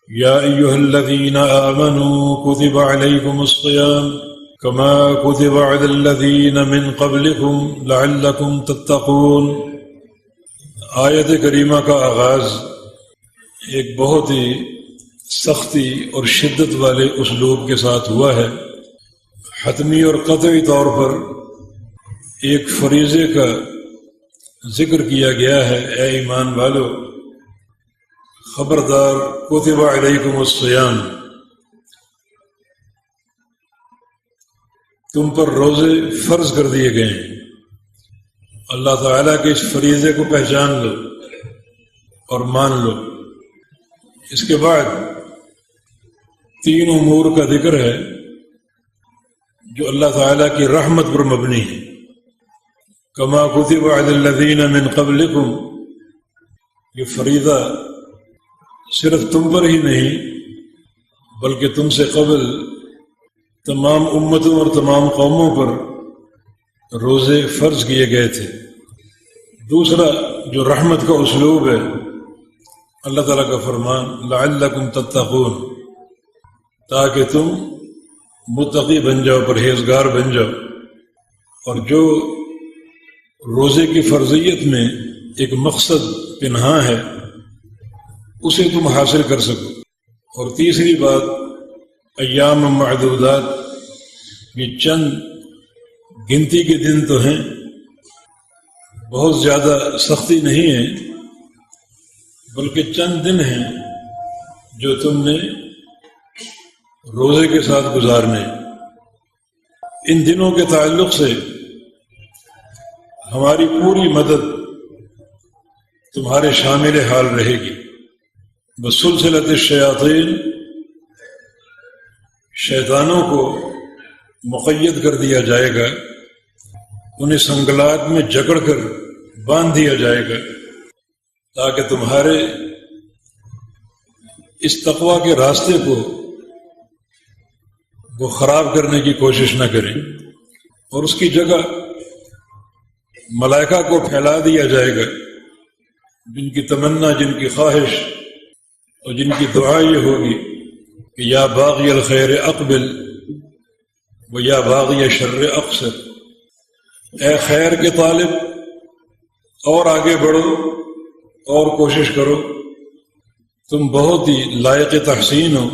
يا أيها الذين آمنوا كتب عليكم الصيام كما كتب على الذين من قبلكم لعلكم تتقون۔ آیت کریمہ کا آغاز ایک بہت ہی سختی اور شدت والے اسلوب کے ساتھ ہوا ہے۔ حتمی اور قطعی طور پر ایک فریضے کا ذکر کیا گیا ہے، اے ایمان والو خبردار، کتب علیکم الصیام، تم پر روزے فرض کر دیے گئے ہیں۔ اللہ تعالیٰ کے اس فریضے کو پہچان لو اور مان لو۔ اس کے بعد 3 امور کا ذکر ہے جو اللہ تعالیٰ کی رحمت پر مبنی ہے۔ کما کتب علی الذین من قبلکم، یہ فریضہ صرف تم پر ہی نہیں بلکہ تم سے قبل تمام امتوں اور تمام قوموں پر روزے فرض کیے گئے تھے۔ دوسرا جو رحمت کا اسلوب ہے، اللہ تعالیٰ کا فرمان لعلکم تتقون، تاکہ تم متقی بن جاؤ، پرہیزگار بن جاؤ، اور جو روزے کی فرضیت میں ایک مقصد پنہاں ہے اسے تم حاصل کر سکو۔ اور تیسری بات ایام معدودات، یہ چند گنتی کے دن تو ہیں، بہت زیادہ سختی نہیں ہے، بلکہ چند دن ہیں جو تم نے روزے کے ساتھ گزارنے۔ ان دنوں کے تعلق سے ہماری پوری مدد تمہارے شامل حال رہے گی۔ بسلسلۃ الشیاطین، شیطانوں کو مقید کر دیا جائے گا، انہیں سنگلاٹ میں جکڑ کر باندھ دیا جائے گا، تاکہ تمہارے اس تقوی کے راستے کو وہ خراب کرنے کی کوشش نہ کریں، اور اس کی جگہ ملائکہ کو پھیلا دیا جائے گا، جن کی تمنا، جن کی خواہش اور جن کی دعا یہ ہوگی کہ یا باغی الخیر اقبل و یا باغی شر اقصر، اے خیر کے طالب اور آگے بڑھو اور کوشش کرو، تم بہت ہی لائق تحسین ہو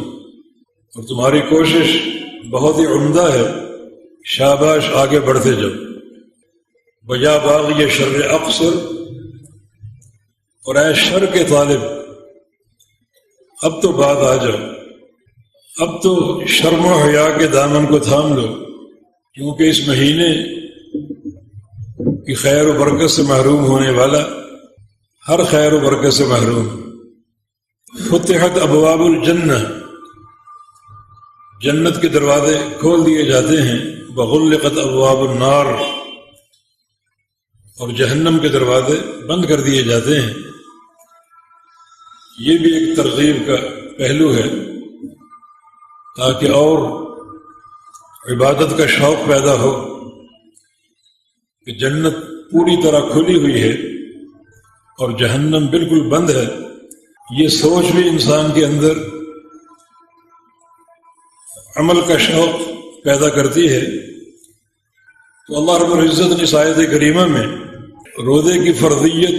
اور تمہاری کوشش بہت ہی عمدہ ہے، شاباش، آگے بڑھتے جاؤ۔ و یا باغی شر اقصر، اور اے شر کے طالب اب تو بات آ جاؤ، اب تو شرم و حیا کے دامن کو تھام لو، کیونکہ اس مہینے کی خیر و برکت سے محروم ہونے والا ہر خیر و برکت سے محروم۔ فتحت ابواب الجنہ، جنت کے دروازے کھول دیے جاتے ہیں، وغلقت ابواب النار، اور جہنم کے دروازے بند کر دیے جاتے ہیں۔ یہ بھی ایک ترغیب کا پہلو ہے، تاکہ اور عبادت کا شوق پیدا ہو کہ جنت پوری طرح کھلی ہوئی ہے اور جہنم بالکل بند ہے۔ یہ سوچ بھی انسان کے اندر عمل کا شوق پیدا کرتی ہے۔ تو اللہ رب العزت نے اس آیت کریمہ میں روزے کی فرضیت،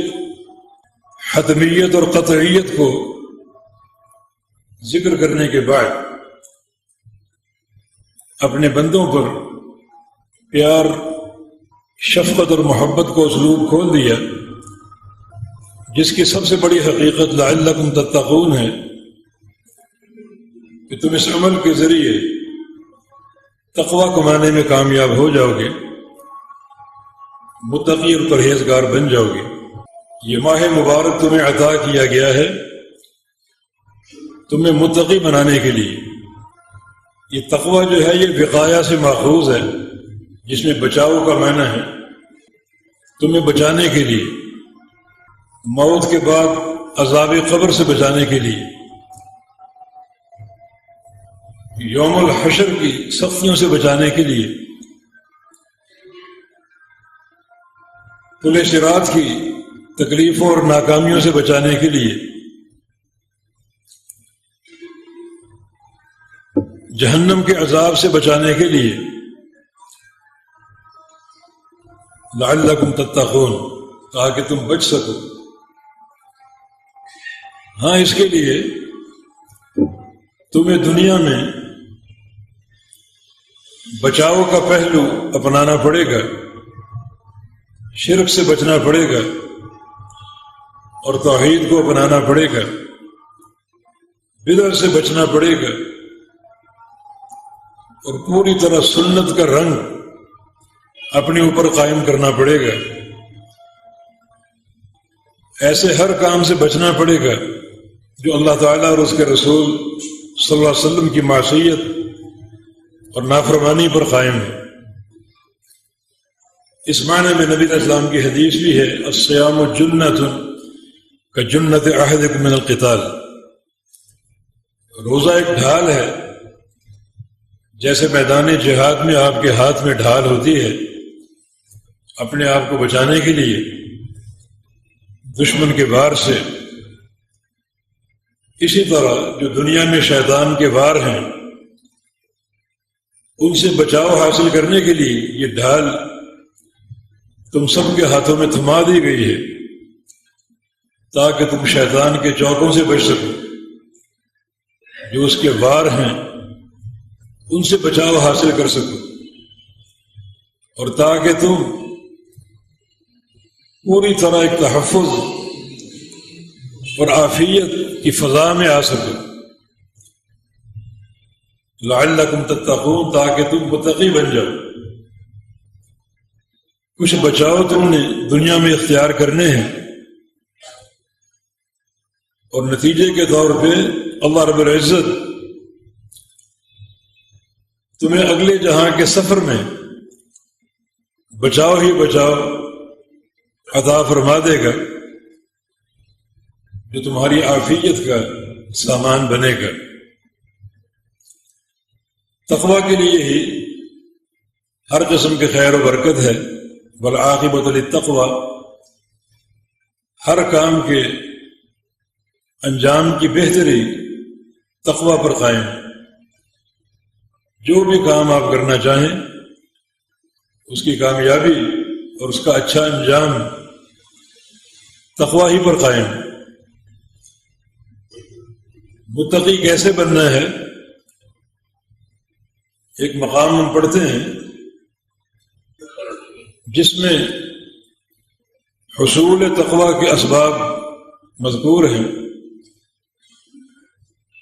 حتمیت اور قطعیت کو ذکر کرنے کے بعد اپنے بندوں پر پیار، شفقت اور محبت کو اسلوب کھول دیا، جس کی سب سے بڑی حقیقت لعلکم تتقون ہے، کہ تم اس عمل کے ذریعے تقوی کمانے میں کامیاب ہو جاؤ گے، متقی اور پرہیزگار بن جاؤ گے۔ یہ ماہ مبارک تمہیں عطا کیا گیا ہے تمہیں متقی بنانے کے لیے۔ یہ تقوی جو ہے یہ وقایہ سے ماخوذ ہے، جس میں بچاؤ کا معنی ہے، تمہیں بچانے کے لیے، موت کے بعد عذاب قبر سے بچانے کے لیے، یوم الحشر کی سختیوں سے بچانے کے لیے، پل صراط کی تکلیفوں اور ناکامیوں سے بچانے کے لیے، جہنم کے عذاب سے بچانے کے لیے، لعلکم تتقون، تاکہ تم بچ سکو۔ ہاں، اس کے لیے تمہیں دنیا میں بچاؤ کا پہلو اپنانا پڑے گا، شرک سے بچنا پڑے گا اور توحید کو اپنانا پڑے گا، بدعت سے بچنا پڑے گا اور پوری طرح سنت کا رنگ اپنے اوپر قائم کرنا پڑے گا۔ ایسے ہر کام سے بچنا پڑے گا جو اللہ تعالیٰ اور اس کے رسول صلی اللہ علیہ وسلم کی معصیت اور نافرمانی پر قائم ہے۔ اس معنی میں نبی علیہ السلام کی حدیث بھی ہے، الصیام جنۃ کجنۃ احدکم من القتال، روزہ ایک ڈھال ہے، جیسے میدان جہاد میں آپ کے ہاتھ میں ڈھال ہوتی ہے اپنے آپ کو بچانے کے لیے دشمن کے وار سے، اسی طرح جو دنیا میں شیطان کے وار ہیں ان سے بچاؤ حاصل کرنے کے لیے یہ ڈھال تم سب کے ہاتھوں میں تھما دی گئی ہے تاکہ تم شیطان کے چوکوں سے بچ سکو، جو اس کے وار ہیں ان سے بچاؤ حاصل کر سکو، اور تاکہ تم پوری طرح ایک تحفظ اور عافیت کی فضا میں آ سکو، لعلکم تتقون، تاکہ تم متقی بن جاؤ۔ کچھ بچاؤ تم نے دنیا میں اختیار کرنے ہیں اور نتیجے کے طور پہ اللہ رب العزت تمہیں اگلے جہاں کے سفر میں بچاؤ ہی بچاؤ عطا فرما دے گا جو تمہاری عافیت کا سامان بنے گا۔ تقویٰ کے لیے ہی ہر قسم کے خیر و برکت ہے، والعاقبۃ للتقویٰ، ہر کام کے انجام کی بہتری تقویٰ پر قائم ہے۔ جو بھی کام آپ کرنا چاہیں اس کی کامیابی اور اس کا اچھا انجام تقویٰ ہی پر قائم ہے۔ متقی کیسے بننا ہے؟ ایک مقام ہم پڑھتے ہیں جس میں حصول تقویٰ کے اسباب مذکور ہیں،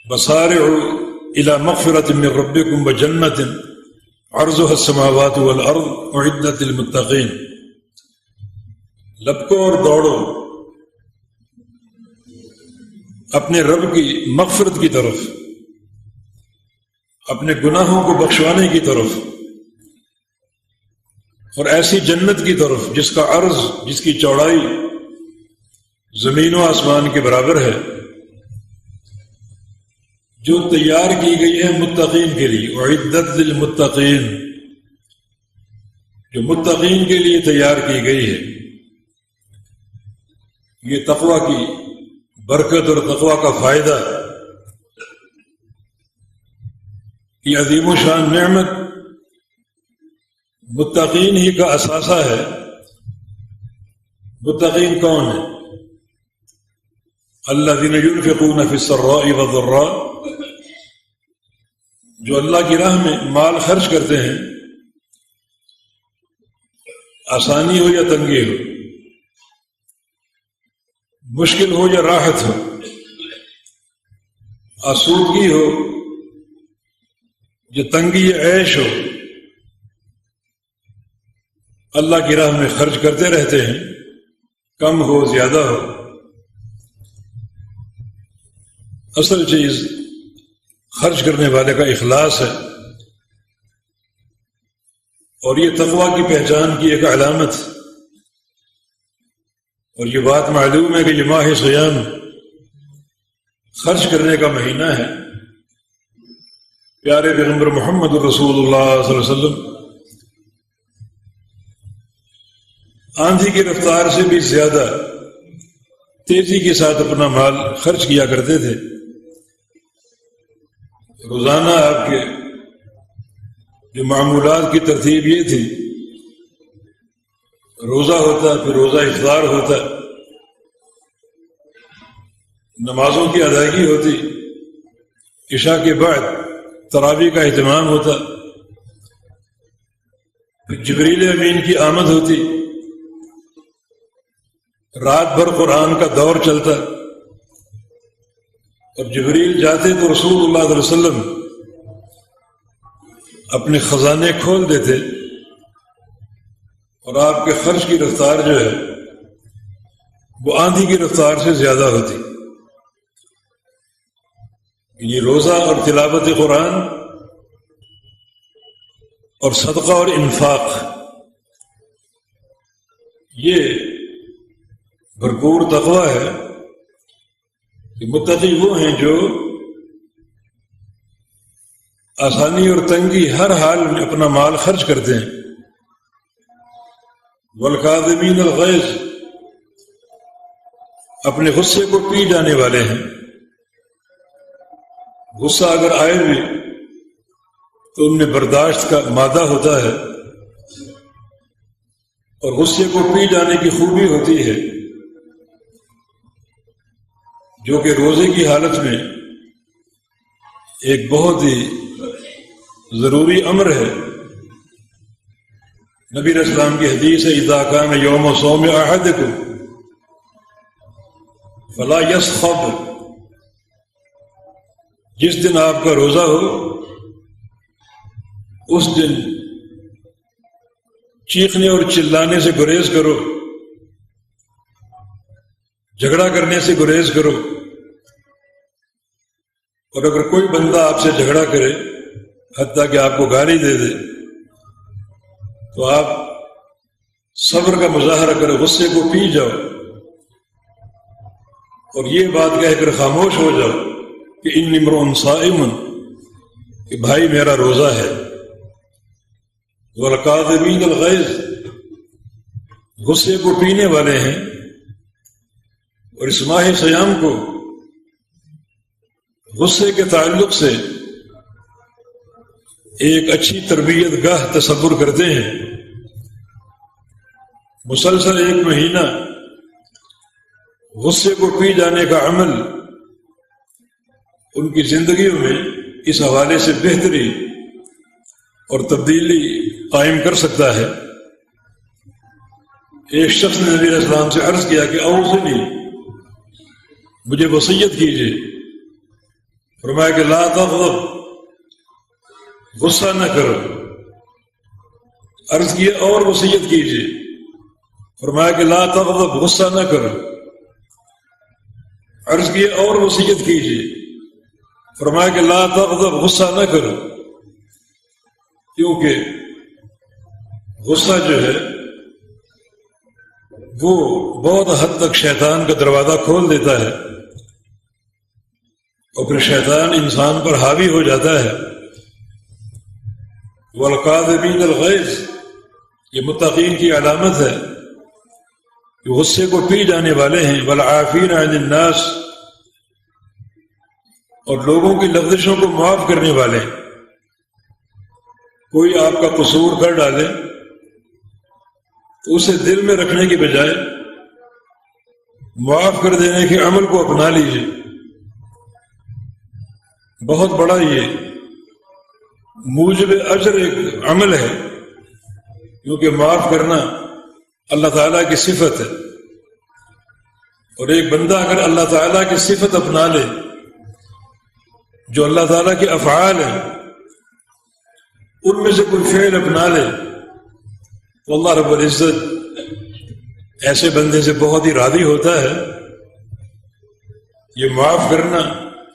وسارعوا الى مغفرة من ربكم وجنة عرضها السماوات والارض اعدت للمتقین، لپکو اور دوڑو اپنے رب کی مغفرت کی طرف، اپنے گناہوں کو بخشوانے کی طرف، اور ایسی جنت کی طرف جس کا عرض، جس کی چوڑائی زمین و آسمان کے برابر ہے، جو تیار کی گئی ہے متقین کے لیے، اعدت للمتقین، جو متقین کے لیے تیار کی گئی ہے۔ یہ تقویٰ کی برکت اور تقویٰ کا فائدہ، یہ عظیم و شان نعمت متقین ہی کا اثاثہ ہے۔ متقین کون ہیں؟ الذین ينفقون فی السراء والضراء، جو اللہ کی راہ میں مال خرچ کرتے ہیں، آسانی ہو یا تنگی ہو، مشکل ہو یا راحت ہو، آسودگی ہو یا تنگی یا عیش ہو، اللہ کی راہ میں خرچ کرتے رہتے ہیں، کم ہو زیادہ ہو۔ اصل چیز خرچ کرنے والے کا اخلاص ہے، اور یہ تقویٰ کی پہچان کی ایک علامت، اور یہ بات معلوم ہے کہ یہ ماہ صیام خرچ کرنے کا مہینہ ہے۔ پیارے پیغمبر محمد رسول اللہ صلی اللہ علیہ وسلم آندھی کی رفتار سے بھی زیادہ تیزی کے ساتھ اپنا مال خرچ کیا کرتے تھے۔ روزانہ آپ کے جو معمولات کی ترتیب یہ تھی، روزہ ہوتا، پھر روزہ افطار ہوتا، نمازوں کی ادائیگی ہوتی، عشاء کے بعد تراویح کا اہتمام ہوتا، پھر جبریل امین کی آمد ہوتی، رات بھر قرآن کا دور چلتا، اور جبریل جاتے تو رسول اللہ صلی اللہ علیہ وسلم اپنے خزانے کھول دیتے، اور آپ کے خرچ کی رفتار جو ہے وہ آندھی کی رفتار سے زیادہ ہوتی۔ یہ روزہ اور تلاوت قرآن اور صدقہ اور انفاق، یہ بھرپور تقویٰ ہے کہ متقی وہ ہیں جو آسانی اور تنگی ہر حال میں اپنا مال خرچ کرتے ہیں۔ والکاظمین الغیظ، اپنے غصے کو پی جانے والے ہیں۔ غصہ اگر آئے بھی تو ان میں برداشت کا مادہ ہوتا ہے، اور غصے کو پی جانے کی خوبی ہوتی ہے جو کہ روزے کی حالت میں ایک بہت ہی ضروری امر ہے۔ نبی علیہ السلام کی حدیث ہے، اذا کان یوم صوم احدکم فلا یسخب، جس دن آپ کا روزہ ہو اس دن چیخنے اور چلانے سے گریز کرو، جھگڑا کرنے سے گریز کرو، اور اگر کوئی بندہ آپ سے جھگڑا کرے حتیٰ کہ آپ کو گالی دے دے تو آپ صبر کا مظاہرہ کرو، غصے کو پی جاؤ، اور یہ بات کہہ کر خاموش ہو جاؤ کہ انی امرؤ صائم، کہ بھائی میرا روزہ ہے۔ والکاظمین الغیظ، غصے کو پینے والے ہیں، اور اس ماہ صیام کو غصے کے تعلق سے ایک اچھی تربیت گاہ تصور کرتے ہیں۔ مسلسل ایک مہینہ غصے کو پی جانے کا عمل ان کی زندگیوں میں اس حوالے سے بہتری اور تبدیلی قائم کر سکتا ہے۔ ایک شخص نے نبی علیہ السلام سے عرض کیا کہ اوصنی، مجھے وصیت کیجیے۔ فرمایا کہ لا تغضب، غصہ نہ کرو۔ عرض کیا اور وصیت کیجیے۔ فرمایا کہ لا تغضب، غصہ نہ کرو۔ عرض کیا اور وصیت کیجیے۔ فرمایا کہ لا تغضب، غصہ نہ کرو، کیونکہ غصہ جو ہے وہ بہت حد تک شیطان کا دروازہ کھول دیتا ہے، اور پھر شیطان انسان پر حاوی ہو جاتا ہے۔ والکاظمین الغیظ، یہ متقین کی علامت ہے کہ غصے کو پی جانے والے ہیں۔ والعافین عن الناس، اور لوگوں کی لغزشوں کو معاف کرنے والے ہیں۔ کوئی آپ کا قصور کر ڈالے تو اسے دل میں رکھنے کی بجائے معاف کر دینے کے عمل کو اپنا لیجیے۔ بہت بڑا یہ موجب اجر ایک عمل ہے، کیونکہ معاف کرنا اللہ تعالیٰ کی صفت ہے، اور ایک بندہ اگر اللہ تعالیٰ کی صفت اپنا لے جو اللہ تعالیٰ کے افعال ہیں، ان میں سے کوئی فعل اپنا لے تو اللہ رب العزت ایسے بندے سے بہت ہی راضی ہوتا ہے۔ یہ معاف کرنا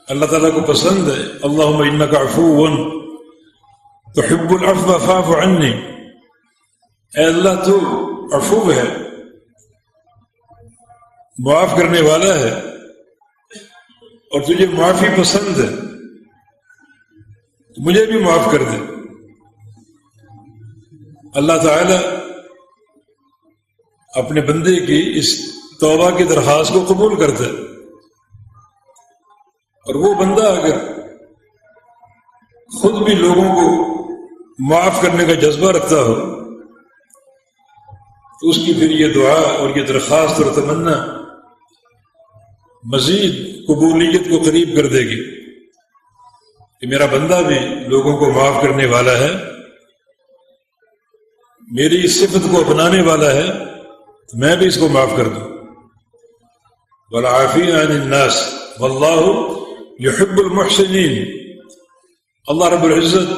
اللہ تعالیٰ کو پسند ہے۔ اللہم انک عفو تحب العفو فاعف عنی، اے اللہ تو عفو ہے، معاف کرنے والا ہے، اور تجھے معافی پسند ہے، مجھے بھی معاف کر دے۔ اللہ تعالی اپنے بندے کی اس توبہ کی درخواست کو قبول کرتا ہے، اور وہ بندہ اگر خود بھی لوگوں کو معاف کرنے کا جذبہ رکھتا ہو تو اس کی پھر یہ دعا اور یہ درخواست اور تمنا مزید قبولیت کو قریب کر دے گی کہ میرا بندہ بھی لوگوں کو معاف کرنے والا ہے، میری اس صفت کو اپنانے والا ہے، میں بھی اس کو معاف کر دوں۔ والعافین عن الناس واللہ یحب المحسنین، اللہ رب العزت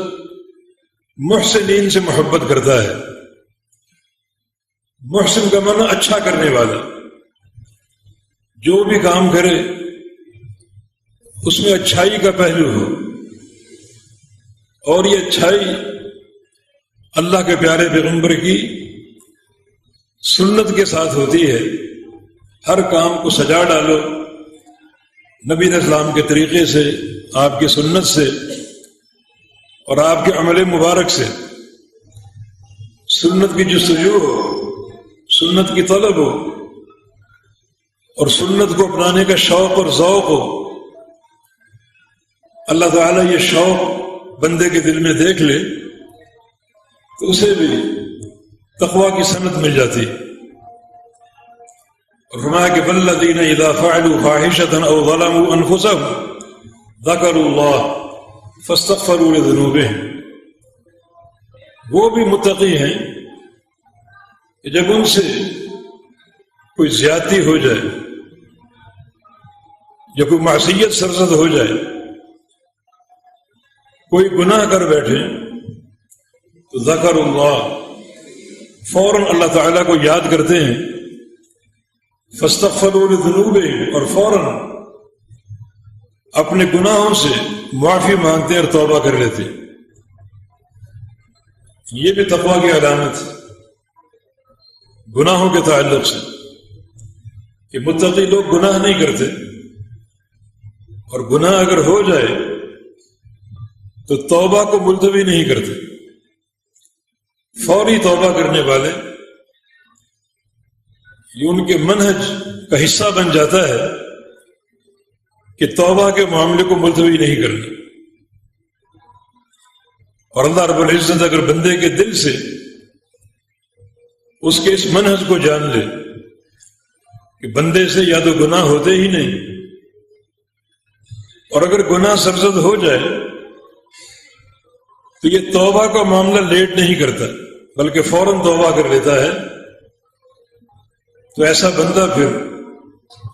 محسنین سے محبت کرتا ہے۔ محسن کا معنی اچھا کرنے والا، جو بھی کام کرے اس میں اچھائی کا پہلو ہو، اور یہ اچھائی اللہ کے پیارے پیغمبر کی سنت کے ساتھ ہوتی ہے۔ ہر کام کو سجا ڈالو نبی علیہ السلام کے طریقے سے، آپ کی سنت سے اور آپ کے عمل مبارک سے۔ سنت کی جستجو ہو، سنت کی طلب ہو، اور سنت کو اپنانے کا شوق اور ذوق ہو۔ اللہ تعالیٰ یہ شوق بندے کے دل میں دیکھ لے تو اسے بھی تقویٰ کی سمت مل جاتی۔ اور فرمایا کہ والذین اذا فعلوا فاحشة او ظلموا انفسهم ذکروا اللہ فاستغفروا لذنوبهم، وہ بھی متقی ہیں کہ جب ان سے کوئی زیادتی ہو جائے یا کوئی معصیت سرزد ہو جائے، کوئی گناہ کر بیٹھے تو ذکر اللہ، فوراً اللہ تعالیٰ کو یاد کرتے ہیں، فاستغفروا لذنوبهم، اور فوراً اپنے گناہوں سے معافی مانگتے اور توبہ کر لیتے۔ یہ بھی تقویٰ کی علامت گناہوں کے تعلق سے کہ متقی لوگ گناہ نہیں کرتے، اور گناہ اگر ہو جائے تو توبہ کو ملتوی نہیں کرتے، فوری توبہ کرنے والے، یہ ان کے منہج کا حصہ بن جاتا ہے کہ توبہ کے معاملے کو ملتوی نہیں کرنا۔ اور اللہ رب العزت اگر بندے کے دل سے اس کے اس منہج کو جان لے کہ بندے سے یا تو گناہ ہوتے ہی نہیں، اور اگر گناہ سرزد ہو جائے تو یہ توبہ کا معاملہ لیٹ نہیں کرتا بلکہ فوراً توبہ کر لیتا ہے، تو ایسا بندہ پھر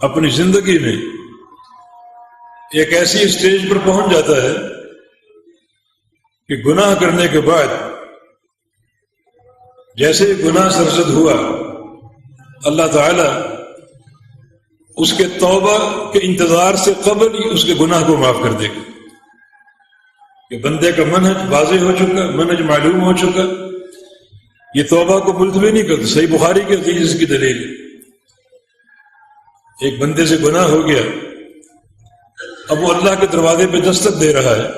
اپنی زندگی میں ایک ایسی اسٹیج پر پہنچ جاتا ہے کہ گناہ کرنے کے بعد جیسے ہی گناہ سرزد ہوا، اللہ تعالی اس کے توبہ کے انتظار سے قبل ہی اس کے گناہ کو معاف کر دے گا، کہ بندے کا منہج واضح ہو چکا، منہج معلوم ہو چکا، یہ توبہ کو ملتوی نہیں کرتا۔ صحیح بخاری کے حدیث کی دلیل، ایک بندے سے گناہ ہو گیا، اب وہ اللہ کے دروازے پہ دستک دے رہا ہے،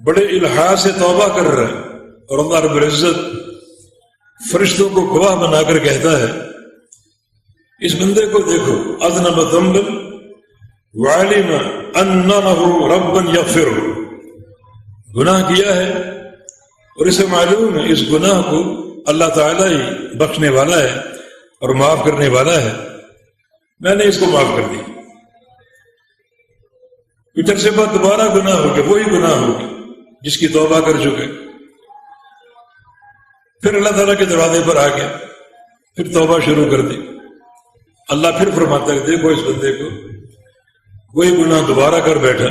بڑے الحاح سے توبہ کر رہا ہے، اور اللہ رب العزت فرشتوں کو گواہ بنا کر کہتا ہے اس بندے کو دیکھو، اذنب ذنبا وعلم ان له ربا یغفرہ، گناہ کیا ہے اور اسے معلوم ہے اس گناہ کو اللہ تعالیٰ ہی بخشنے والا ہے اور معاف کرنے والا ہے، میں نے اس کو معاف کر دی۔ کچھ عرصے بعد دوبارہ گناہ ہو گیا، وہی گناہ ہو گیا جس کی توبہ کر چکے، پھر اللہ تعالیٰ کے دروازے پر آ گیا، پھر توبہ شروع کر دی۔ اللہ پھر فرماتا ہے دیکھو اس بندے کو، وہی گناہ دوبارہ کر بیٹھا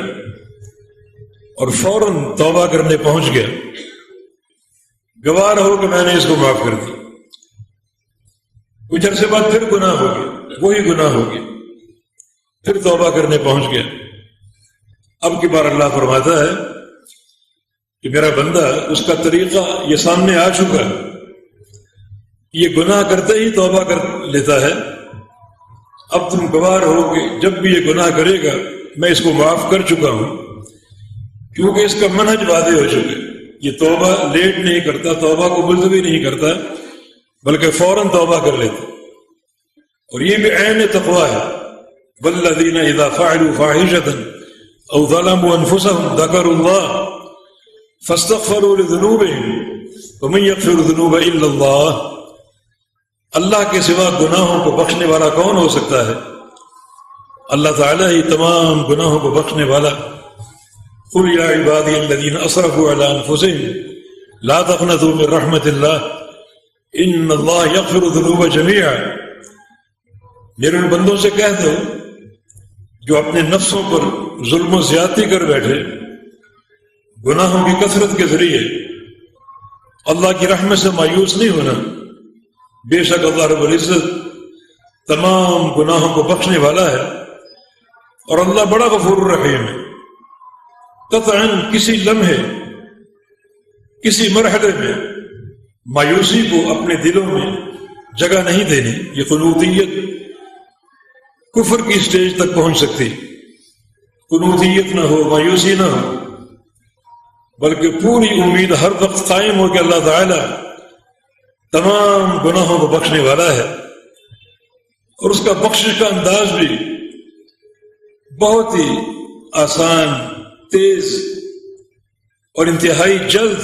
اور فوراً توبہ کرنے پہنچ گیا، گواہ رہو کہ میں نے اس کو معاف کر دی۔ کچھ عرصے بعد پھر گناہ ہو گیا، وہی گناہ ہو گیا، پھر توبہ کرنے پہنچ گیا۔ اب کی بار اللہ فرماتا ہے کہ میرا بندہ، اس کا طریقہ یہ سامنے آ چکا ہے، یہ گناہ کرتے ہی توبہ کر لیتا ہے، اب تم گواہ رہو کہ جب بھی یہ گناہ کرے گا میں اس کو معاف کر چکا ہوں، کیونکہ اس کا منہج واضح ہو چکا ہے، یہ توبہ لیٹ نہیں کرتا، توبہ کو ملتوی نہیں کرتا بلکہ فوراً توبہ کر لیتا، اور یہ بھی عین تقویٰ ہے۔ والذین اذا فعلوا فاحشة او ظلموا انفسهم ذکروا اللہ فاستغفروا لذنوبهم ومن يغفر الذنوب الا اللہ، اللہ کے سوا گناہوں کو بخشنے والا کون ہو سکتا ہے؟ اللہ تعالیٰ ہی تمام گناہوں کو بخشنے والا۔ قل یا عبادی الذین اسرفوا علی انفسهم لا تقنطوا من رحمت اللہ ان اللہ یغفر الذنوب جمیعا، میرے ان بندوں سے کہہ دو جو اپنے نفسوں پر ظلم و زیادتی کر بیٹھے گناہوں کی کثرت کے ذریعے، اللہ کی رحمت سے مایوس نہیں ہونا، بے شک اللہ رب العزت تمام گناہوں کو بخشنے والا ہے، اور اللہ بڑا غفور الرحیم ہے۔ قطعاً کسی لمحے کسی مرحلے میں مایوسی کو اپنے دلوں میں جگہ نہیں دینی۔ یہ قنوطیت کفر کی سٹیج تک پہنچ سکتی، قنوطیت نہ ہو، مایوسی نہ ہو، بلکہ پوری امید ہر وقت قائم ہو کہ اللہ تعالی تمام گناہوں کو بخشنے والا ہے، اور اس کا بخشش کا انداز بھی بہت ہی آسان، تیز اور انتہائی جلد۔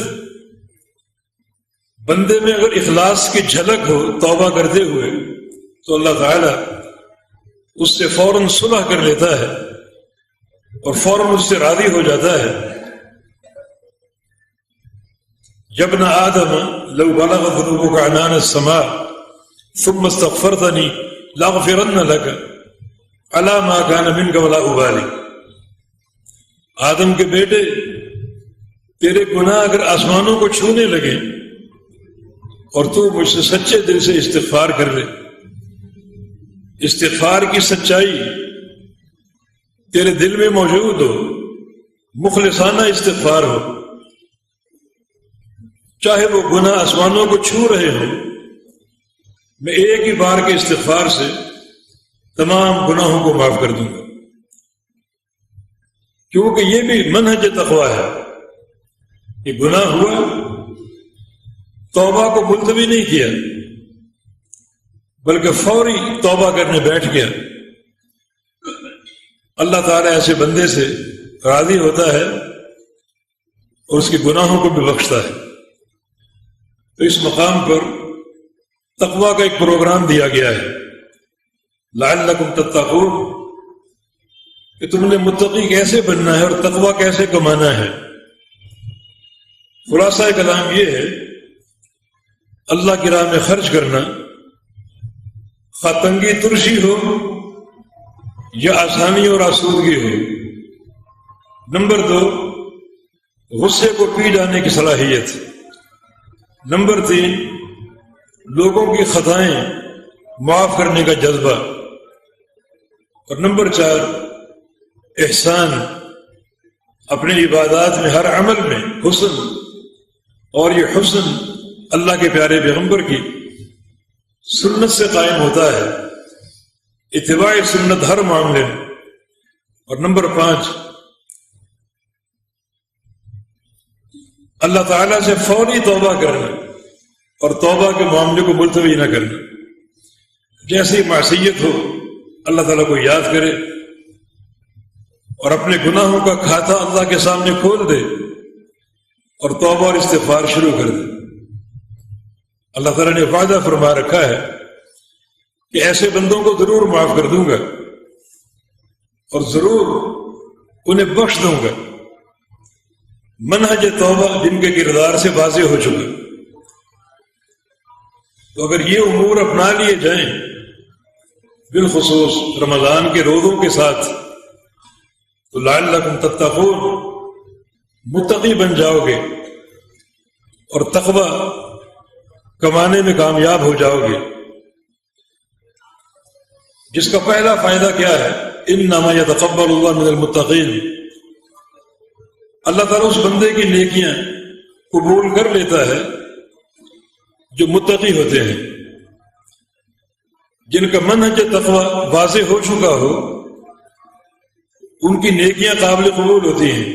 بندے میں اگر اخلاص کی جھلک ہو توبہ کرتے ہوئے تو اللہ تعالی اس سے فوراً صلح کر لیتا ہے اور فوراً اس سے راضی ہو جاتا ہے۔ جب نہ آدم لو بلغت ذنوبک عنان السماء ثم استغفرتنی لاغفرن لک علی ما کان منک ولا ابالی، آدم کے بیٹے تیرے گناہ اگر آسمانوں کو چھونے لگے اور تو مجھ سے سچے دل سے استغفار کر لے، استغفار کی سچائی تیرے دل میں موجود ہو، مخلصانہ استغفار ہو، چاہے وہ گناہ آسمانوں کو چھو رہے ہوں، میں ایک ہی بار کے استغفار سے تمام گناہوں کو معاف کر دوں گا، کیونکہ یہ بھی منہج تقویٰ ہے کہ گناہ ہوا، توبہ کو ملتوی نہیں کیا بلکہ فوری توبہ کرنے بیٹھ گیا۔ اللہ تعالیٰ ایسے بندے سے راضی ہوتا ہے اور اس کے گناہوں کو بھی بخشتا ہے۔ تو اس مقام پر تقویٰ کا ایک پروگرام دیا گیا ہے، لعلکم تتقون، کہ تم نے متقی کیسے بننا ہے اور تقویٰ کیسے کمانا ہے۔ خلاصہ کلام یہ ہے، اللہ کی راہ میں خرچ کرنا، خواہ تنگی ترشی ہو یا آسانی اور آسودگی ہو۔ نمبر 2، غصے کو پی جانے کی صلاحیت۔ نمبر 3، لوگوں کی خطائیں معاف کرنے کا جذبہ۔ اور نمبر 4، احسان، اپنی عبادات میں ہر عمل میں حسن، اور یہ حسن اللہ کے پیارے پیغمبر کی سنت سے قائم ہوتا ہے، اتباع سنت ہر معاملے میں۔ اور نمبر 5، اللہ تعالیٰ سے فوری توبہ کرنا اور توبہ کے معاملے کو ملتوی نہ کرنا۔ جیسی معصیت ہو اللہ تعالیٰ کو یاد کرے اور اپنے گناہوں کا کھاتا اللہ کے سامنے کھول دے اور توبہ اور استغفار شروع کر دے۔ اللہ تعالیٰ نے وعدہ فرما رکھا ہے کہ ایسے بندوں کو ضرور معاف کر دوں گا اور ضرور انہیں بخش دوں گا، منہج توبہ جن کے کردار سے واضح ہو چکا۔ تو اگر یہ امور اپنا لیے جائیں، بالخصوص رمضان کے روزوں کے ساتھ، تو لعلکم تتقون، متقی بن جاؤ گے اور تقوی کمانے میں کامیاب ہو جاؤ گے، جس کا پہلا فائدہ کیا ہے؟ انما یتقبل اللہ من المتقین، اللہ تعالیٰ اس بندے کی نیکیاں قبول کر لیتا ہے جو متقی ہوتے ہیں، جن کا منہج تقویٰ واضح ہو چکا ہو، ان کی نیکیاں قابل قبول ہوتی ہیں۔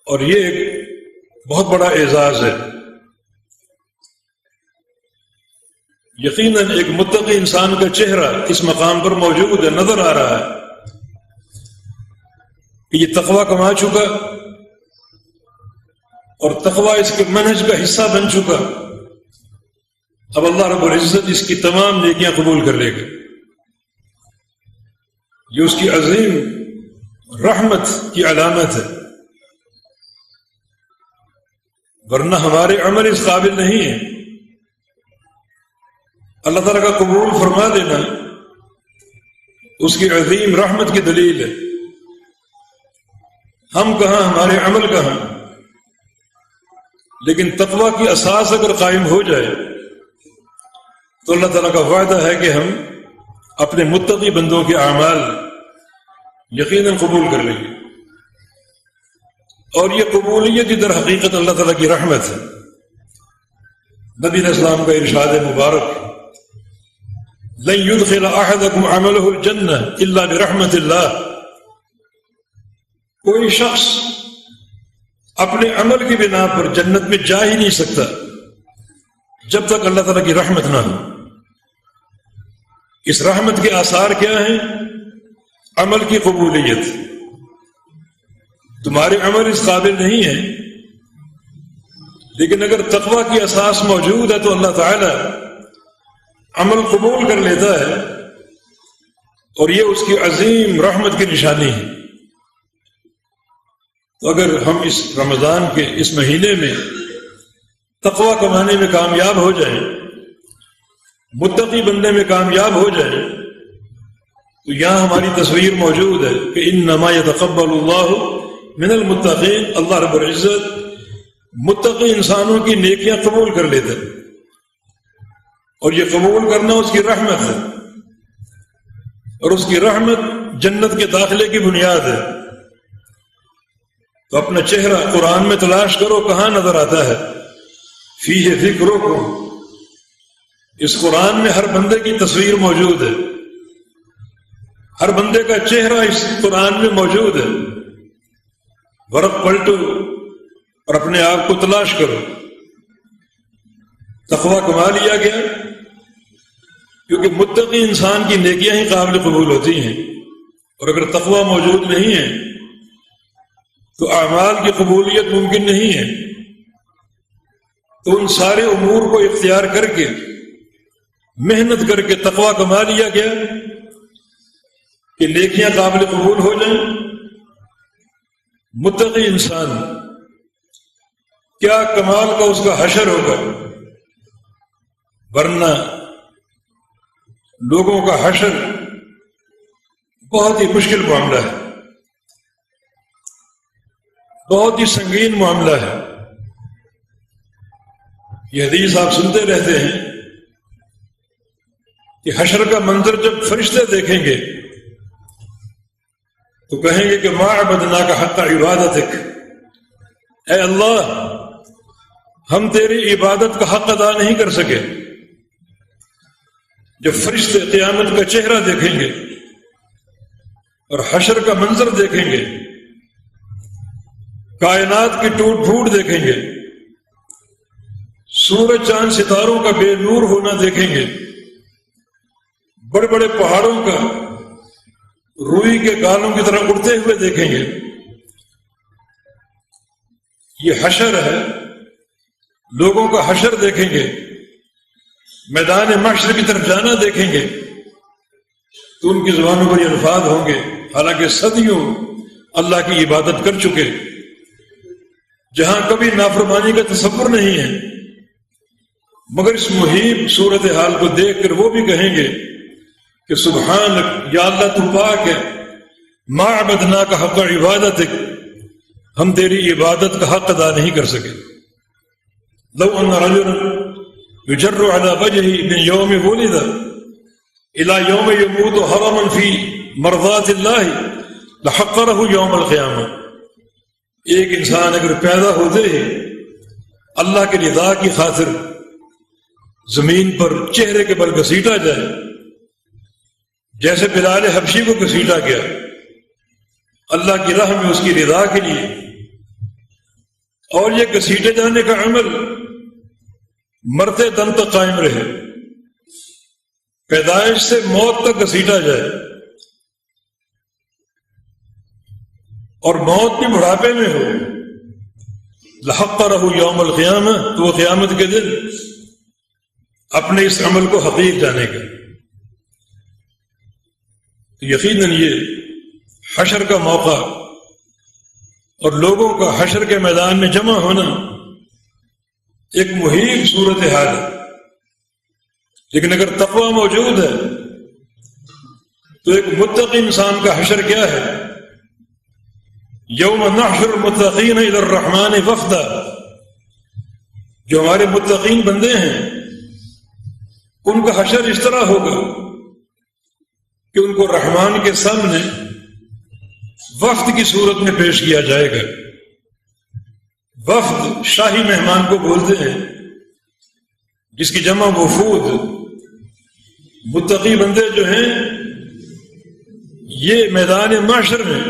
اور یہ ایک بہت بڑا اعزاز ہے۔ یقیناً ایک متقی انسان کا چہرہ اس مقام پر موجود ہے، نظر آ رہا ہے کہ یہ تقوی کما چکا اور تقوی اس کے منہج کا حصہ بن چکا، اب اللہ رب العزت اس کی تمام نیکیاں قبول کر لے گا۔ یہ اس کی عظیم رحمت کی علامت ہے، ورنہ ہمارے عمل اس قابل نہیں ہے۔ اللہ تعالیٰ کا قبول فرما دینا اس کی عظیم رحمت کی دلیل ہے۔ ہم کہاں، ہمارے عمل کہاں، لیکن تقوی کی اساس اگر قائم ہو جائے تو اللہ تعالیٰ کا وعدہ ہے کہ ہم اپنے متقی بندوں کے اعمال یقیناً قبول کر لیں گے، اور یہ قبولیت کی در حقیقت اللہ تعالیٰ کی رحمت ہے۔ نبی علیہ السلام کا ارشاد مبارک، لن يدخل احدكم عمله الجنہ الا برحمت اللہ، کوئی شخص اپنے عمل کی بنا پر جنت میں جا ہی نہیں سکتا جب تک اللہ تعالیٰ کی رحمت نہ ہو۔ اس رحمت کے آثار کیا ہیں؟ عمل کی قبولیت۔ تمہارے عمل اس قابل نہیں ہے، لیکن اگر تقوی کی اساس موجود ہے تو اللہ تعالی عمل قبول کر لیتا ہے، اور یہ اس کی عظیم رحمت کی نشانی ہے۔ تو اگر ہم اس رمضان کے اس مہینے میں تقوی کمانے میں کامیاب ہو جائیں، متقی بننے میں کامیاب ہو جائیں، تو یہاں ہماری تصویر موجود ہے کہ انما یتقبل اللہ من المتقین، اللہ رب العزت متقی انسانوں کی نیکیاں قبول کر لیتے ہیں، اور یہ قبول کرنا اس کی رحمت ہے، اور اس کی رحمت جنت کے داخلے کی بنیاد ہے۔ تو اپنا چہرہ قرآن میں تلاش کرو، کہاں نظر آتا ہے؟ فیہ ذکرکم، اس قرآن میں ہر بندے کی تصویر موجود ہے، ہر بندے کا چہرہ اس قرآن میں موجود ہے۔ ورق پلٹو اور اپنے آپ کو تلاش کرو۔ تقوی کما لیا گیا کیونکہ متقی انسان کی نیکیاں ہی قابل قبول ہوتی ہیں، اور اگر تقوی موجود نہیں ہے تو اعمال کی قبولیت ممکن نہیں ہے۔ تو ان سارے امور کو اختیار کر کے، محنت کر کے تقوی کما لیا گیا کہ نیکیاں قابل قبول ہو جائیں۔ متقی انسان کیا کمال کا اس کا حشر ہوگا، ورنہ لوگوں کا حشر بہت ہی مشکل معاملہ ہے، بہت ہی سنگین معاملہ ہے۔ یہ حدیث آپ سنتے رہتے ہیں کہ حشر کا منظر جب فرشتے دیکھیں گے تو کہیں گے کہ ما عبدناک حق عبادتک، اے اللہ ہم تیری عبادت کا حق ادا نہیں کر سکے۔ جب فرشتے قیامت کا چہرہ دیکھیں گے اور حشر کا منظر دیکھیں گے، کائنات کی ٹوٹ پھوٹ دیکھیں گے، سورج چاند ستاروں کا بے نور ہونا دیکھیں گے، بڑے بڑے پہاڑوں کا روئی کے گالوں کی طرح اڑتے ہوئے دیکھیں گے۔ یہ حشر ہے، لوگوں کا حشر دیکھیں گے، میدان محشر کی طرف جانا دیکھیں گے تو ان کی زبانوں پر یہ الفاظ ہوں گے، حالانکہ صدیوں اللہ کی عبادت کر چکے، جہاں کبھی نافرمانی کا تصور نہیں ہے، مگر اس محیط صورتحال کو دیکھ کر وہ بھی کہیں گے کہ سبحانک، یا اللہ تو پاک ہے، ما عبدناک حق عبادتک، ہم تیری عبادت کا حق ادا نہیں کر سکے۔ لو ان رجلا یجر علی وجهه من یوم ولد الى یوم یموت حرما فی مرضات اللہ لحقرہ یوم القیامہ، ایک انسان اگر پیدا ہوتے ہی اللہ کی رضا کی خاطر زمین پر چہرے کے بل گھسیٹا جائے، جیسے بلال حبشی کو گھسیٹا گیا اللہ کی راہ میں اس کی رضا کے لیے، اور یہ گھسیٹے جانے کا عمل مرتے دم تک قائم رہے، پیدائش سے موت تک گھسیٹا جائے، اور موت بھی بڑھاپے میں ہو، لحقرہ یوم القیامہ، تو وہ قیامت کے دن اپنے اس عمل کو حقیق جانے گا۔ یقیناً یہ حشر کا موقع اور لوگوں کا حشر کے میدان میں جمع ہونا ایک محیط صورتحال ہے، لیکن اگر تقوی موجود ہے تو ایک متقی انسان کا حشر کیا ہے؟ یوم نحشر المتقین الی الرحمن وفدا، جو ہمارے متقین بندے ہیں ان کا حشر اس طرح ہوگا کہ ان کو رحمان کے سامنے وفد کی صورت میں پیش کیا جائے گا۔ وفد شاہی مہمان کو بولتے ہیں، جس کی جمع وفود۔ متقی بندے جو ہیں یہ میدان محشر میں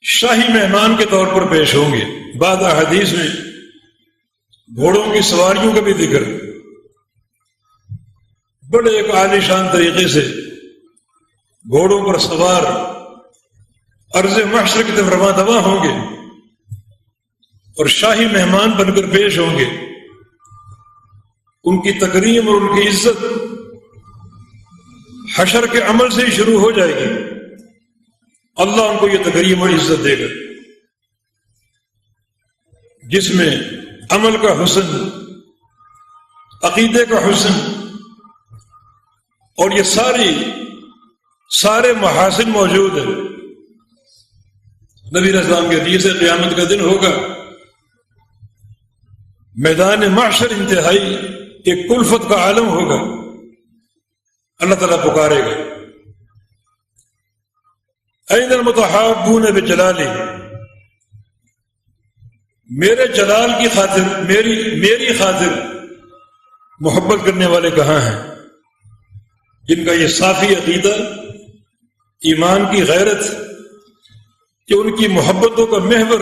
شاہی مہمان کے طور پر پیش ہوں گے۔ بعض احادیث میں گھوڑوں کی سواریوں کا بھی ذکر، بڑے ایک عالی شان طریقے سے گھوڑوں پر سوار عرض محشر کی طرف رواں دواں ہوں گے اور شاہی مہمان بن کر پیش ہوں گے۔ ان کی تکریم اور ان کی عزت حشر کے عمل سے ہی شروع ہو جائے گی۔ اللہ ان کو یہ تکریم اور عزت دے گا جس میں عمل کا حسن، عقیدے کا حسن اور یہ سارے محاسن موجود ہیں۔ نبی علیہ السلام کے حدیث ہے قیامت کا دن ہوگا، میدان محشر انتہائی ایک کلفت کا عالم ہوگا، اللہ تعالیٰ پکارے گا، این المتحابون بجلالی، میرے جلال کی خاطر، میری خاطر محبت کرنے والے کہاں ہیں؟ جن کا یہ صافی عقیدہ، ایمان کی غیرت کہ ان کی محبتوں کا محور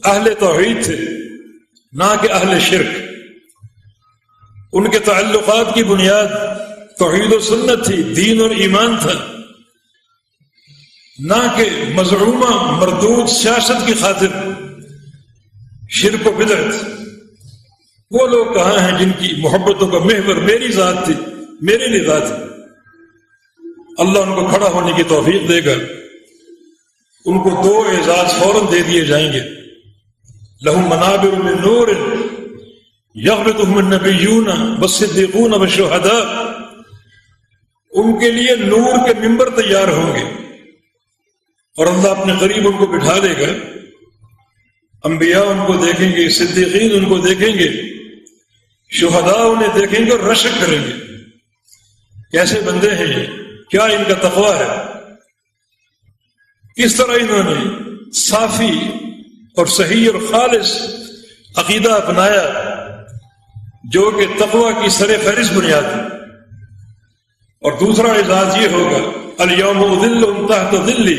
اہل توحید تھے نہ کہ اہل شرک، ان کے تعلقات کی بنیاد توحید و سنت تھی، دین اور ایمان تھا، نہ کہ مزعومہ مردود سیاست کی خاطر شرک و بدعت۔ وہ لوگ کہاں ہیں جن کی محبتوں کا محور میری ذات تھی، میری ندا تھی؟ اللہ ان کو کھڑا ہونے کی توفیق دے گا، ان کو دو اعزاز فوراً دے دیے جائیں گے۔ لہم منابر من نور یغبطہم النبیون والصدیقون والشہداء، ان کے لیے نور کے ممبر تیار ہوں گے اور اللہ اپنے قریب ان کو بٹھا دے گا۔ انبیاء ان کو دیکھیں گے، صدیقین ان کو دیکھیں گے، شہداء انہیں دیکھیں گے اور رشک کریں گے، کیسے بندے ہیں یہ، کیا ان کا تقویٰ ہے، کس طرح انہوں نے صافی اور صحیح اور خالص عقیدہ اپنایا جو کہ تقویٰ کی سر فہرست بنیاد ہے۔ اور دوسرا اعزاز یہ ہوگا، الیوم اذلہم تحت ظلی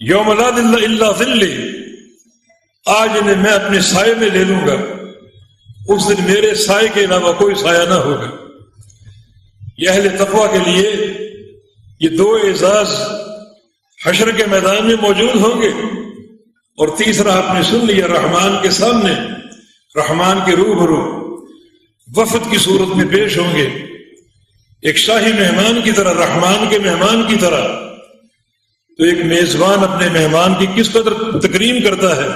یوم لا ظل الا ظلی، آج انہیں میں اپنے سائے میں لے لوں گا، اس دن میرے سائے کے علاوہ کوئی سایہ نہ ہوگا۔ یہ اہل تقویٰ کے لیے یہ دو اعزاز حشر کے میدان میں موجود ہوں گے۔ اور تیسرا آپ نے سن لیا، رحمان کے سامنے، رحمان کے روبرو وفد کی صورت میں پیش ہوں گے، ایک شاہی مہمان کی طرح، رحمان کے مہمان کی طرح۔ تو ایک میزبان اپنے مہمان کی کس قدر تکریم کرتا ہے،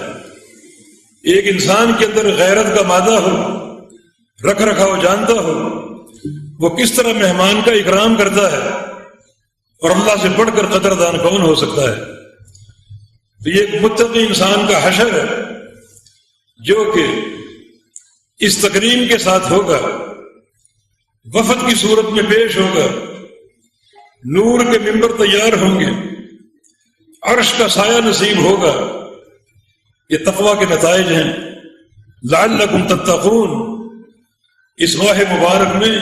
ایک انسان کے اندر غیرت کا مادہ ہو، رکھ رکھاؤ جانتا ہو، وہ کس طرح مہمان کا اکرام کرتا ہے، اور اللہ سے بڑھ کر قدردان کون ہو سکتا ہے؟ تو یہ ایک متقی انسان کا حشر ہے جو کہ اس تکریم کے ساتھ ہوگا، وفد کی صورت میں پیش ہوگا، نور کے ممبر تیار ہوں گے، عرش کا سایہ نصیب ہوگا۔ یہ تقویٰ کے نتائج ہیں۔ لعلکم تتقون، اس ماہ مبارک میں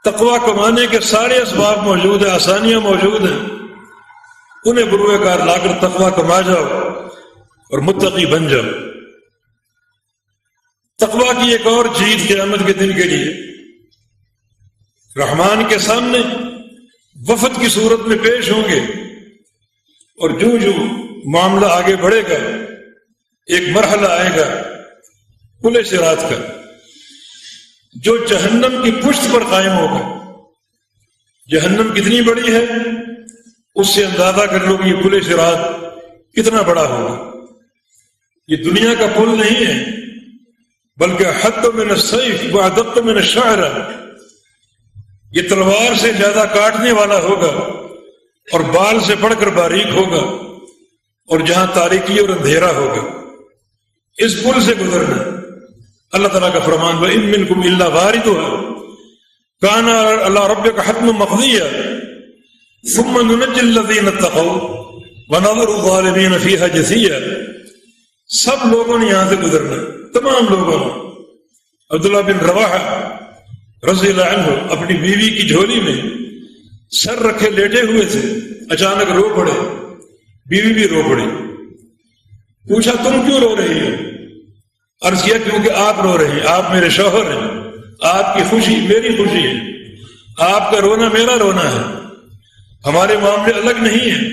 تقویٰ کمانے کے سارے اسباب موجود ہیں، آسانیاں موجود ہیں، انہیں بروئے کار لا کر تقویٰ کما جاؤ اور متقی بن جاؤ۔ تقویٰ کی ایک اور چیز قیامت کے دن کے لیے رحمان کے سامنے وفد کی صورت میں پیش ہوں گے، اور جو جو معاملہ آگے بڑھے گا ایک مرحلہ آئے گا پل صراط کا، جو جہنم کی پشت پر قائم ہوگا۔ جہنم کتنی بڑی ہے اس سے اندازہ کر لو کہ یہ پل صراط کتنا بڑا ہوگا۔ یہ دنیا کا پل نہیں ہے بلکہ حد من السیف وادق من الشعر، یہ تلوار سے زیادہ کاٹنے والا ہوگا اور بال سے بڑھ کر باریک ہوگا، اور جہاں تاریکی اور اندھیرا ہوگا اس پل سے گزرنا۔ اللہ تعالیٰ کا فرمان وَإِن مِّنكُمْ إِلَّا وَارِدُهَا كَانَ عَلَىٰ رَبِّكَ حَتْمًا مَّقْضِيًّا ثُمَّ نُنَجِّي الَّذِينَ اتَّقَوْا وَنَذَرُ الظَّالِمِينَ فِيهَا جَثِيًّا۔ سب لوگوں نے یہاں سے گزرنا، تمام لوگوں نے۔ عبداللہ بن رواحہ رضی اللہ عنہ اپنی بیوی کی جھولی میں سر رکھے لیٹے ہوئے تھے، اچانک رو پڑے، بیوی بھی رو پڑی۔ پوچھا تم کیوں رو رہی ہو؟ عرض کیا کیونکہ آپ رو رہے ہیں، آپ میرے شوہر ہیں، آپ کی خوشی میری خوشی ہے، آپ کا رونا میرا رونا ہے، ہمارے معاملے الگ نہیں ہیں۔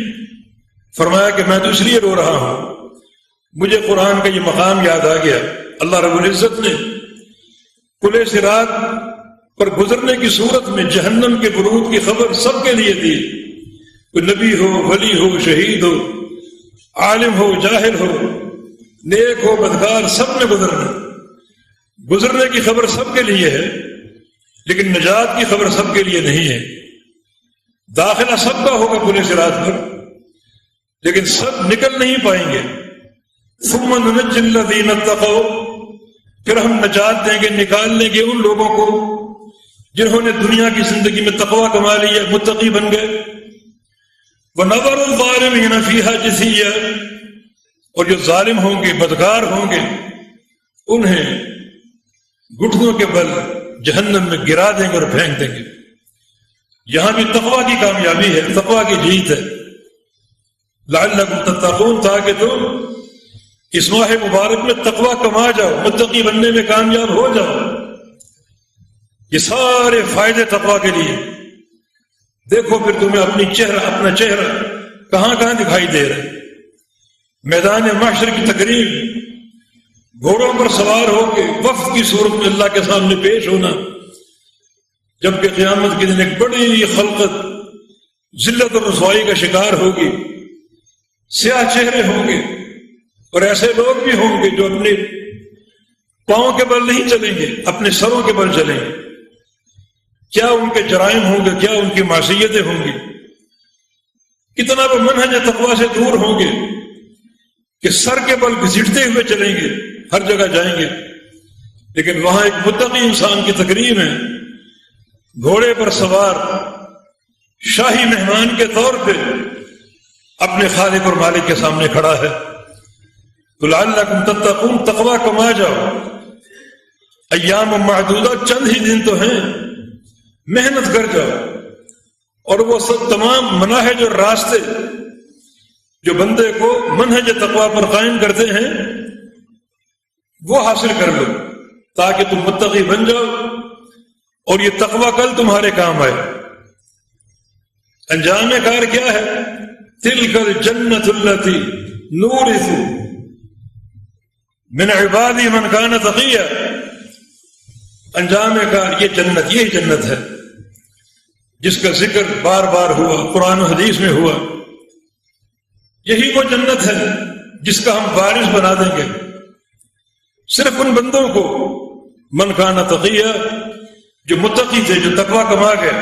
فرمایا کہ میں تو اس لیے رو رہا ہوں، مجھے قرآن کا یہ مقام یاد آ گیا۔ اللہ رب العزت نے پل صراط پر گزرنے کی صورت میں جہنم کے برود کی خبر سب کے لیے دی، کوئی نبی ہو، ولی ہو، شہید ہو، عالم ہو، جاہل ہو، نیک ہو، بدکار، سب نے گزرنے کی خبر سب کے لیے ہے، لیکن نجات کی خبر سب کے لیے نہیں ہے۔ داخلہ سب کا ہوگا پل صراط پر، لیکن سب نکل نہیں پائیں گے۔ ثم ننجی الذین اتقوا، پھر ہم نجات دیں گے، نکال لیں گے ان لوگوں کو جنہوں نے دنیا کی زندگی میں تقوی کما لیا، متقی بن گئے۔ وَنَذَرُ الظَّالِمِينَ فِيهَا جِثِيًّا، اور جو ظالم ہوں گے، بدکار ہوں گے، انہیں گھٹنوں کے بل جہنم میں گرا دیں گے اور پھینک دیں گے۔ یہاں بھی تقوی کی کامیابی ہے، تقوی کی جیت ہے۔ لعلکم تتقون، تاکہ تم اس ماہ مبارک میں تقوی کما جاؤ، متقی بننے میں کامیاب ہو جاؤ۔ یہ سارے فائدے تقوی کے لیے۔ دیکھو پھر تمہیں اپنا چہرہ کہاں کہاں دکھائی دے رہا ہے۔ میدان محشر کی تقریب، گھوڑوں پر سوار ہو کے وفد کی صورت میں اللہ کے سامنے پیش ہونا، جبکہ قیامت کے دن ایک بڑی خلقت ذلت اور رسوائی کا شکار ہوگی، سیاہ چہرے ہوں گے، اور ایسے لوگ بھی ہوں گے جو اپنے پاؤں کے بل نہیں چلیں گے، اپنے سروں کے بل چلیں گے۔ کیا ان کے جرائم ہوں گے، کیا ان کی معصیتیں ہوں گی، کتنا وہ منہج تقوی سے دور ہوں گے کہ سر کے بل گھسیٹتے ہوئے چلیں گے، ہر جگہ جائیں گے۔ لیکن وہاں ایک متقی انسان کی تکریم ہے، گھوڑے پر سوار شاہی مہمان کے طور پہ اپنے خالق اور مالک کے سامنے کھڑا ہے۔ تو لعلکم تتقون، تقوی کما جاؤ۔ ایام معدودہ، چند ہی دن تو ہیں، محنت کر جاؤ، اور وہ سب تمام مناہج اور راستے جو بندے کو منہج تقوی پر قائم کرتے ہیں وہ حاصل کر لو، تاکہ تم متقی بن جاؤ اور یہ تقوی کل تمہارے کام آئے۔ انجام کار کیا ہے؟ تلک الجنۃ التی نورث من عبادی من کان تقیا۔ انجام کار یہ جنت، یہی جنت ہے جس کا ذکر بار بار ہوا، قرآن و حدیث میں ہوا۔ یہی وہ جنت ہے جس کا ہم وارث بنا دیں گے صرف ان بندوں کو من کان تقیا، جو متقی تھے، جو تقوی کما گئے،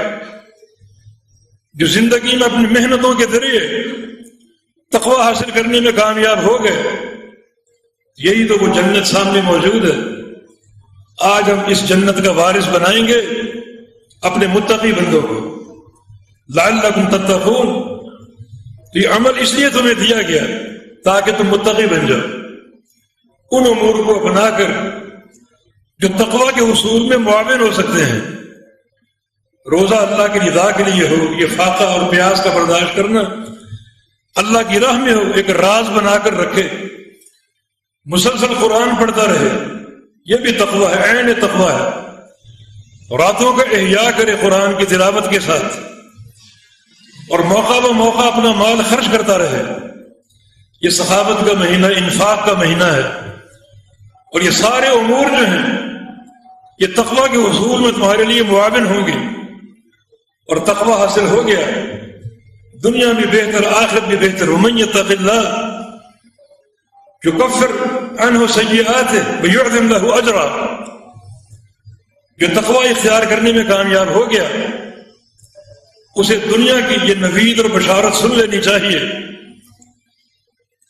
جو زندگی میں اپنی محنتوں کے ذریعے تقوی حاصل کرنے میں کامیاب ہو گئے۔ یہی تو وہ جنت سامنے موجود ہے۔ آج ہم اس جنت کا وارث بنائیں گے اپنے متقی بندوں کو۔ لعلکم تتقون، تو یہ عمل اس لیے تمہیں دیا گیا تاکہ تم متقی بن جاؤ، ان امور کو اپنا کر جو تقوی کے حصول میں معاون ہو سکتے ہیں۔ روزہ اللہ کی رضا کے لیے ہو، یہ فاقہ اور پیاس کا برداشت کرنا اللہ کی راہ میں ہو، ایک راز بنا کر رکھے، مسلسل قرآن پڑھتا رہے، یہ بھی تقوی ہے، عین تقوی ہے۔ راتوں کا احیاء کرے قرآن کی تلاوت کے ساتھ، اور موقع بہ موقع اپنا مال خرچ کرتا رہے. یہ سخاوت کا مہینہ، انفاق کا مہینہ ہے. اور یہ سارے امور جو ہیں یہ تقویٰ کے حصول میں تمہارے لیے معاون ہوں گے. اور تقویٰ حاصل ہو گیا، دنیا بھی بہتر، آخرت بھی بہتر. ومن یتق اللہ یکفر عنہ سیئاتہ ویعظم لہ اجرا. جو تقویٰ اختیار کرنے میں کامیاب ہو گیا اسے دنیا کی یہ نوید اور بشارت سن لینی چاہیے،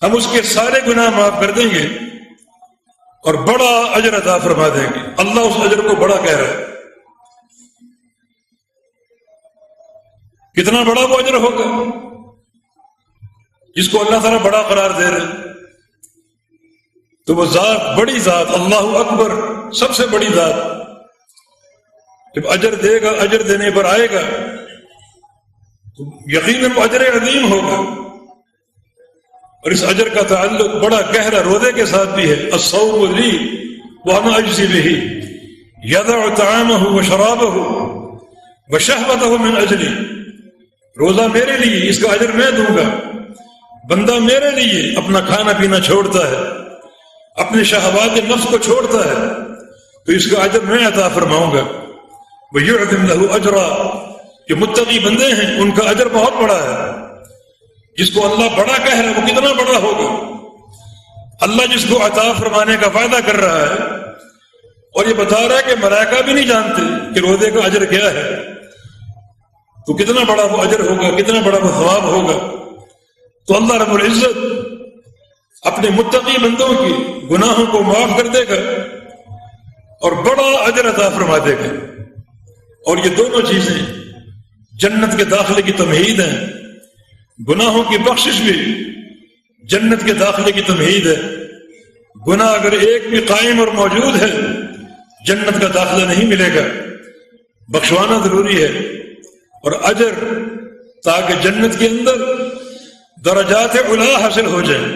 ہم اس کے سارے گناہ معاف کر دیں گے اور بڑا اجر عطا فرما دیں گے. اللہ اس اجر کو بڑا کہہ رہا ہے. کتنا بڑا وہ اجر ہوگا جس کو اللہ تعالیٰ بڑا قرار دے رہے. تو وہ ذات، بڑی ذات، اللہ اکبر، سب سے بڑی ذات جب اجر دے گا، اجر دینے پر آئے گا تو یقیناً وہ اجر عظیم ہوگا. اور اس اجر کا تعلق بڑا گہرا روزے کے ساتھ بھی ہے. الصوم لی وانا اجزی بہ یدع طعامہ وشرابہ وشہوتہ من اجلی. روزہ میرے لیے، اس کا اجر میں دوں گا. بندہ میرے لیے اپنا کھانا پینا چھوڑتا ہے، اپنے شہوات نفس کو چھوڑتا ہے، تو اس کا اجر میں عطا فرماؤں گا. وَيُعْظِمْ لَهُ أَجْرًا. جو متقی بندے ہیں ان کا اجر بہت بڑا ہے. جس کو اللہ بڑا کہہ رہا ہے وہ کتنا بڑا ہوگا. اللہ جس کو عطا فرمانے کا وعدہ کر رہا ہے اور یہ بتا رہا ہے کہ ملائکہ بھی نہیں جانتے کہ روزے کا اجر کیا ہے، تو کتنا بڑا وہ اجر ہوگا، کتنا بڑا وہ ثواب ہوگا. تو اللہ رب العزت اپنے متقی بندوں کی گناہوں کو معاف کر دے گا اور بڑا اجر عطا فرما دے گا. اور یہ دونوں چیزیں جنت کے داخلے کی تمہید ہیں. گناہوں کی بخشش بھی جنت کے داخلے کی تمہید ہے. گناہ اگر ایک بھی قائم اور موجود ہے جنت کا داخلہ نہیں ملے گا. بخشوانا ضروری ہے اور اجر، تاکہ جنت کے اندر درجات علا حاصل ہو جائیں.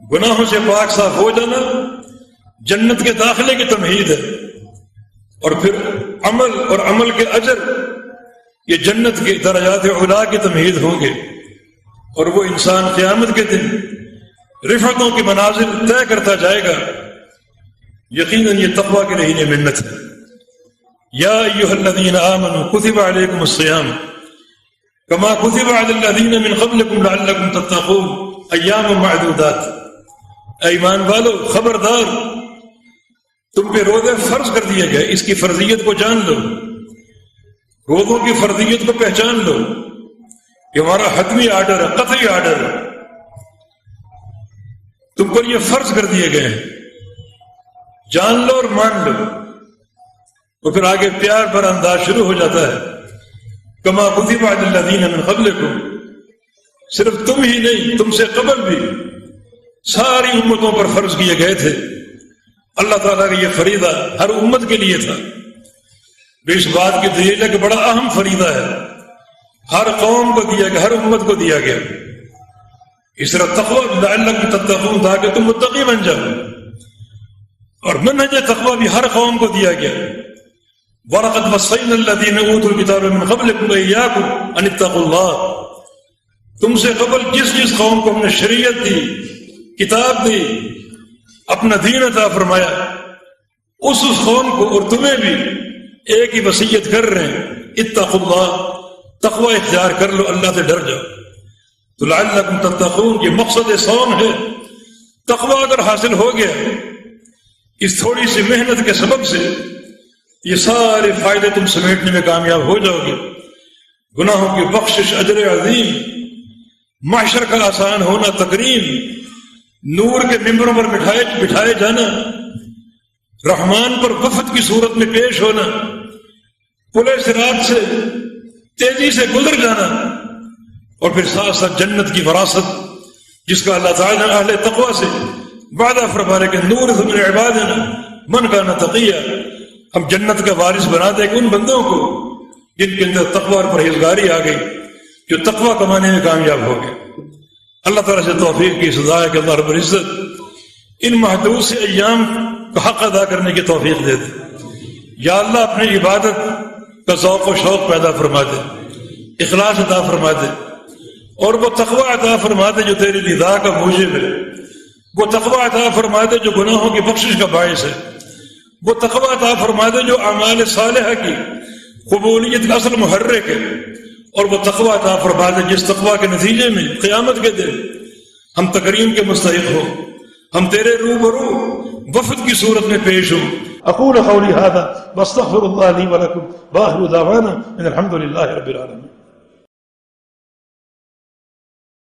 گناہوں سے پاک صاف ہو جانا جنت کے داخلے کی تمہید ہے. اور پھر عمل اور عمل کے اجر یہ جنت کے درجات علا کی تمہید ہوں گے. اور وہ انسان قیامت کے دن رفعتوں کی منازل طے کرتا جائے گا. یقیناً یہ تقویٰ کے لیے منت ہے. یا ایھا الذین آمنوا کتب علیکم الصیام کما کتب علی الذین من قبلکم لعلکم تتقون ایام معدودات. اے ایمان والو، خبردار، تم پہ روزے فرض کر دیے گئے. اس کی فرضیت کو جان لو، روزوں کی فرضیت کو پہچان لو. یہ ہمارا حتمی آرڈر ہے، قطعی آرڈر ہے. تم پر یہ فرض کر دیے گئے ہیں، جان لو اور مان لو. اور پھر آگے پیار پر انداز شروع ہو جاتا ہے. کما کتب علی الذین من قبلکم. صرف تم ہی نہیں، تم سے قبل بھی ساری امتوں پر فرض کیے گئے تھے. اللہ تعالیٰ کا یہ فریضہ ہر امت کے لیے تھا. اس بات کی دلیل ہے کہ بڑا اہم فریضہ ہے، ہر قوم کو دیا گیا، ہر امت کو دیا گیا. اس طرح تقویٰ لعلکم تتقون، تاکہ تم متقی بن جاؤ. اور منہج تقویٰ بھی ہر قوم کو دیا گیا. وَلَقَدْ وَصَّيْنَا الَّذِينَ أُوتُوا الْكِتَابَ مِنْ قَبْلِكُمْ وَإِيَّاكُمْ أَنِ اتَّقُوا اللَّهَ. تم سے قبل جس قوم کو ہم نے شریعت دی، کتاب دی، اپنا دین عطا فرمایا، اس قوم کو اور تمہیں بھی ایک ہی وصیت کر رہے ہیں، اتقوا اللہ، تقوی اختیار کر لو، اللہ سے ڈر جاؤ. تو لعلکم تتقون، یہ مقصد صوم ہے. تقوی اگر حاصل ہو گیا اس تھوڑی سی محنت کے سبب سے، یہ سارے فائدے تم سمیٹنے میں کامیاب ہو جاؤ گے. گناہوں کی بخشش، اجر عظیم، محشر کا آسان ہونا، تکریم، نور کے ممبروں پر بٹھائے جانا، رحمان پر وفد کی صورت میں پیش ہونا، پلے صراط سے تیزی سے گزر جانا، اور پھر ساتھ ساتھ جنت کی وراثت جس کا اللہ تعالیٰ نے اہل تقوی سے وعدہ فرمانے کے نور من عبادنا من کان تقیا، ہم جنت کا وارث بنا دیں ان بندوں کو جن کے اندر تقوی اور پرہیزگاری آ گئی، جو تقوی کمانے میں کامیاب ہو گئے. اللہ تعالیٰ سے توفیق کی سزا ہے کہ اللہ رب العزت ان محدود سے ایام کا حق ادا کرنے کی توفیق دے دے. یا اللہ اپنی عبادت کا ذوق و شوق پیدا فرما دے. اخلاص عطا فرما دے، اور وہ تقوی عطا فرما دے جو تیری رضا کا موجب ہے، وہ تقوی عطا فرما دے جو گناہوں کی بخشش کا باعث ہے، وہ تقوی عطا فرما دے جو اعمال صالحہ کی قبولیت کا اصل محرک ہے، اور وہ تقوی عطا فرما دے جس تقوی کے نتیجے میں قیامت کے دن ہم تکریم کے مستحق ہوں، ہم تیرے روبرو وفد کی صورت میں پیش ہوں۔ اقول قولی ھذا واستغفر اللہ لی ولکم وآخر دعوانا ان الحمد للہ رب العالمین۔